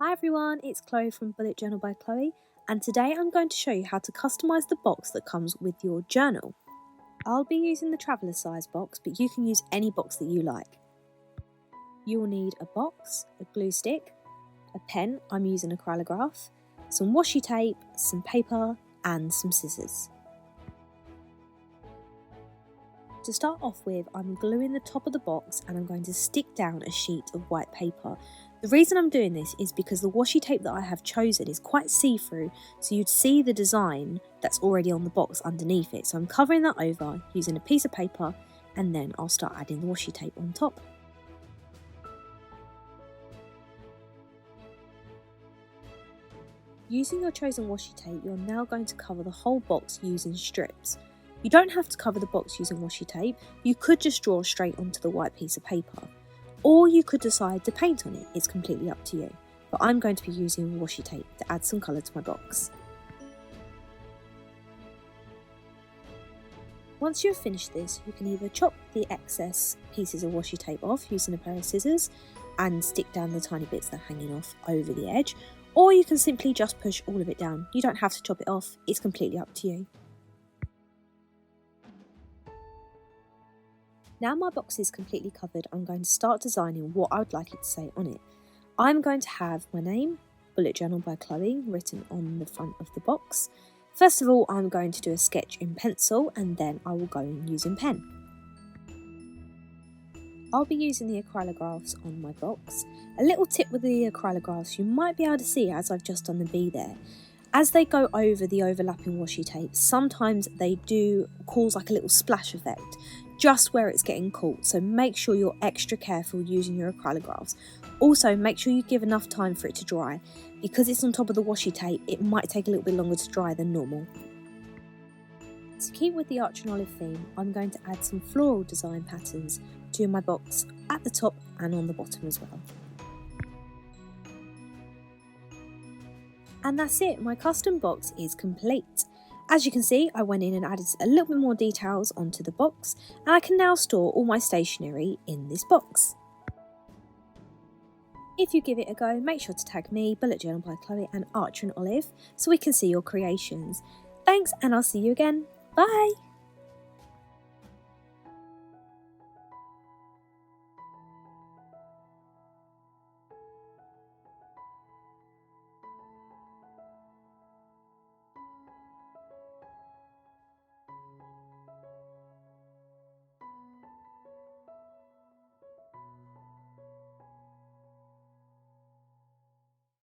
Hi everyone, it's Chloe from Bullet Journal by Chloe, and today I'm going to show you how to customise the box that comes with your journal. I'll be using the traveller size box, but you can use any box that you like. You'll need a box, a glue stick, a pen, I'm using acrylograph, some washi tape, some paper and some scissors. To start off with, I'm gluing the top of the box and I'm going to stick down a sheet of white paper. The reason I'm doing this is because the washi tape that I have chosen is quite see-through, so you'd see the design that's already on the box underneath it. So I'm covering that over using a piece of paper and then I'll start adding the washi tape on top. Using your chosen washi tape, you're now going to cover the whole box using strips. You don't have to cover the box using washi tape, you could just draw straight onto the white piece of paper. Or you could decide to paint on it, it's completely up to you. But I'm going to be using washi tape to add some colour to my box. Once you've finished this, you can either chop the excess pieces of washi tape off using a pair of scissors and stick down the tiny bits that are hanging off over the edge, or you can simply just push all of it down. You don't have to chop it off, it's completely up to you. Now my box is completely covered, I'm going to start designing what I would like it to say on it. I'm going to have my name, Bullet Journal by Chloe, written on the front of the box. First of all, I'm going to do a sketch in pencil and then I will go in using pen. I'll be using the acrylographs on my box. A little tip with the acrylographs you might be able to see as I've just done the bee there. As they go over the overlapping washi tape, sometimes they do cause like a little splash effect, just where it's getting caught, so make sure you're extra careful using your acrylographs. Also, make sure you give enough time for it to dry. Because it's on top of the washi tape, it might take a little bit longer to dry than normal. To keep with the arch and olive theme, I'm going to add some floral design patterns to my box at the top and on the bottom as well. And that's it, my custom box is complete. As you can see, I went in and added a little bit more details onto the box, and I can now store all my stationery in this box. If you give it a go, make sure to tag me, Bullet Journal by Chloe and Archer and Olive, so we can see your creations. Thanks, and I'll see you again. Bye!